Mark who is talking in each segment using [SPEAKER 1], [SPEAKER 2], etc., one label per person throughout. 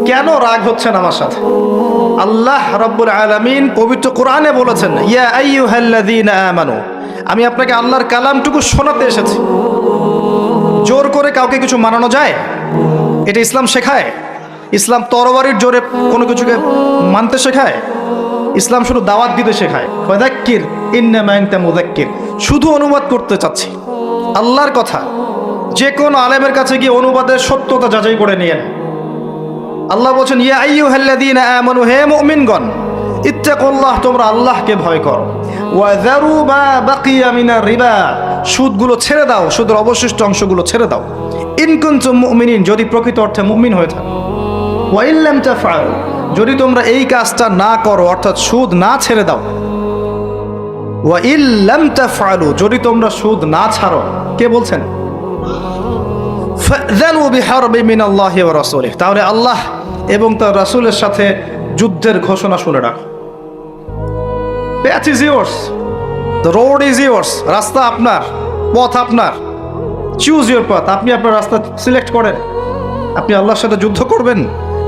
[SPEAKER 1] কেন রাগ হচ্ছেন আমার সাথে? আল্লাহ রাব্বুল আলামিন পবিত্র কোরআনে বলেছেন, ইয়া আইয়ুহাল্লাযীনা আমানু, আমি আপনাকে আল্লাহর কালামটুকু শোনাতে এসেছি। জোর করে কাউকে কিছু মানানো যায়? এটা ইসলাম শেখায়? ইসলাম তরবারির জোরে কোনো কিছুকে মানতে শেখায়? ইসলাম শুধু দাওয়াত দিতে শেখায়। ফাযাক্কির ইন্নামা আনতা মুযাক্কির, শুধু অনুবাদ করতে চাচ্ছি আল্লাহর কথা। যে কোনো আলেমের কাছে গিয়ে অনুবাদের সত্যতা যাচাই করে নিয়েন। আল্লাহ বলছেন, ইয়া আইয়ুহাল্লাযীনা আমানু, হে মুমিনগণ, ইত্তাকুল্লাহ, তোমরা আল্লাহকে ভয় করো। ওয়া যারু মা বাকিয়া মিনার রিবা, সুদগুলো ছেড়ে দাও, সুদের অবশিষ্ট অংশগুলো ছেড়ে দাও। ইন কুনতুম মুমিনিন, যদি প্রকৃত অর্থে মুমিন হয়ে থাকো। ওয়া ইন লাম তাফআলু, যদি তোমরা এই কাজটা না করো, অর্থাৎ সুদ না ছেড়ে দাও। ওয়া ইন লাম তাফআলু, যদি তোমরা সুদ না ছাড়ো। কে বলছেন? ফাযানু বিহারবিন মিনাল্লাহি ওয়া রাসূলিহি, তাহলে আল্লাহ এবং তার রাসূলের সাথে যুদ্ধের ঘোষণা শুনে রাখো। Path is yours, the road is yours, রাস্তা আপনার, পথ আপনার। চুজ ইউর পাথ, আপনি আপনার রাস্তা সিলেক্ট করেন। আপনি আল্লাহর সাথে যুদ্ধ করবেন,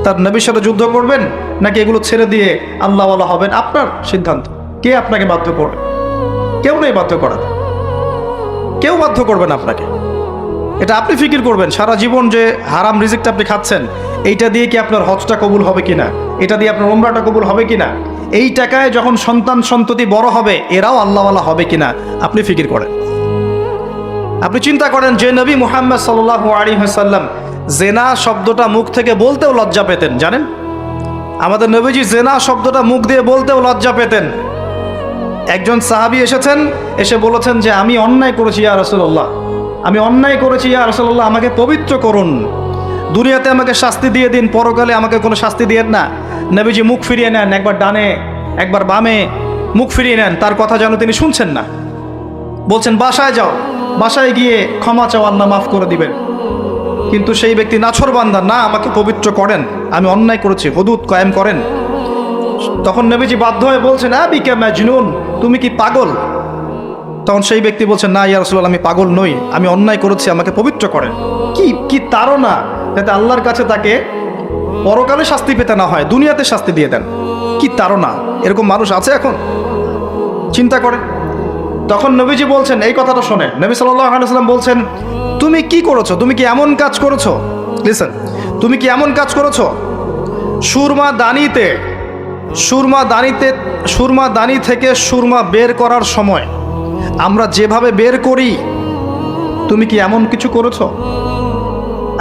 [SPEAKER 1] তার নবীর সাথে যুদ্ধ করবেন, নাকি এগুলো ছেড়ে দিয়ে আল্লাহওয়ালা হবেন? আপনার সিদ্ধান্ত। কে আপনাকে বাধ্য করবে? কেউ নেই বাধ্য করার, কেউ বাধ্য করবেন আপনাকে। এটা আপনি ফিকির করবেন সারা জীবন, যে হারাম রিজিকটা আপনি খাচ্ছেন, এইটা দিয়ে কি আপনার হজটা কবুল হবে কিনা, এটা দিয়ে আপনার উমরাটা কবুল হবে কিনা, এই টাকায় যখন সন্তান সন্ততি বড় হবে এরাও আল্লাহওয়ালা হবে কিনা, আপনি ফিকির করেন। আপনি চিন্তা করেন, যে নবী মুহাম্মদ সাল্লাল্লাহু আলাইহি ওয়াসাল্লাম জেনা শব্দটা মুখ থেকে বলতেও লজ্জা পেতেন, জানেন? আমাদের নবীজি জেনা শব্দটা মুখ দিয়ে বলতেও লজ্জা পেতেন। একজন সাহাবী এসেছেন, এসে বলেছেন যে আমি অন্যায় করেছি ইয়া রাসূলুল্লাহ, আমি অন্যায় করেছি ইয়া রাসূলুল্লাহ, আমাকে পবিত্র করুন। দুনিয়াতে আমাকে শাস্তি দিয়ে দিন, পরকালে আমাকে কোনো শাস্তি দিয়েন না। নবীজি মুখ ফিরিয়ে নেন, একবার ডানে একবার বামে মুখ ফিরিয়ে নেন, তার কথা যেন তিনি শুনছেন না। বলছেন বাসায় যাও, বাসায় গিয়ে ক্ষমা চাও, আল্লাহ মাফ করে দিবেন। কিন্তু সেই ব্যক্তি নাছরবান্দা, না আমাকে পবিত্র করেন, আমি অন্যায় করেছি, হুদুদ কায়েম করেন। তখন নবীজি বাধ্য হয়ে বলছেন, আবিকা মাজনুন, তুমি কি পাগল? তখন সেই ব্যক্তি বলছেন, না ইয়া রাসূলুল্লাহ, আমি পাগল নই, আমি অন্যায় করেছি, আমাকে পবিত্র করেন। কি তাড়না, যাতে আল্লাহর কাছে তাকে পরকালে শাস্তি পেতে না হয়, দুনিয়াতে শাস্তি দিয়ে দেন। কি তাড়না! এরকম মানুষ আছে এখন? চিন্তা করে। তখন নবীজি বলছেন, এই কথাটা শোনেন, নবী সাল্লাল্লাহু আলাইহি ওয়াসাল্লাম বলছেন, তুমি কি করেছো? তুমি কি এমন কাজ করেছো? লিসেন, তুমি কি এমন কাজ করেছো? সুরমা দানি থেকে সুরমা বের করার সময় আমরা যেভাবে বের করি, তুমি কি এমন কিছু করেছো?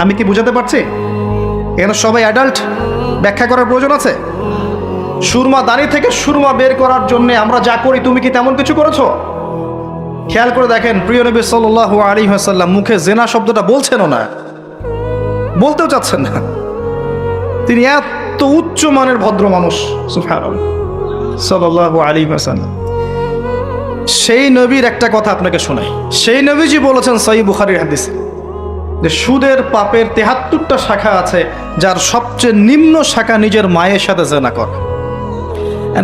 [SPEAKER 1] আমি কি বুঝাতে পারছি? এখানে সবাই অ্যাডাল্ট, ব্যাখ্যা করার প্রয়োজন আছে? সুরমা দানি থেকে সুরমা বের করার জন্য আমরা যা করি, তুমি কি তেমন কিছু করেছো? খেয়াল করে দেখেন, প্রিয় নবী সাল্লাল্লাহু আলাইহি ওয়াসাল্লাম মুখে জেনা শব্দটা বলছেনও না, বলতেও চাচ্ছেন না। তিনি এত উচ্চ মানের ভদ্র মানুষ, সুবহানাল্লাহ সাল্লাল্লাহু আলাইহি ওয়াসাল্লাম। সেই নবীর একটা কথা আপনাকে শোনাই। সেই নবীজি বলেছেন সহিহ বুখারীর হাদিসে, যে সুদের পাপের ৭৩টা শাখা আছে, যার সবচেয়ে নিম্ন শাখা নিজের মায়ের সাথে জেনা করা।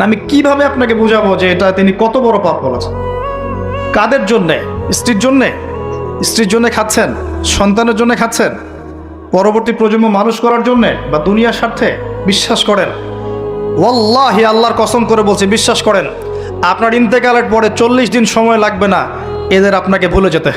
[SPEAKER 1] আমি কিভাবে আপনাকে বুঝাবো যে এটা তিনি কত বড় পাপ বলেছেন? কাদের জন্যে? স্ত্রীর জন্যে? স্ত্রীর জন্য খাচ্ছেন? সন্তানের জন্য খাচ্ছেন? পরবর্তী প্রজন্ম মানুষ করার জন্যে, বা দুনিয়ার স্বার্থে? বিশ্বাস করেন, ওয়াল্লাহি আল্লাহর কসম করে বলছি, বিশ্বাস করেন, আপনার ইন্তেকালের পরে 40 দিন সময় লাগবে না এদের আপনাকে ভুলে যেতে।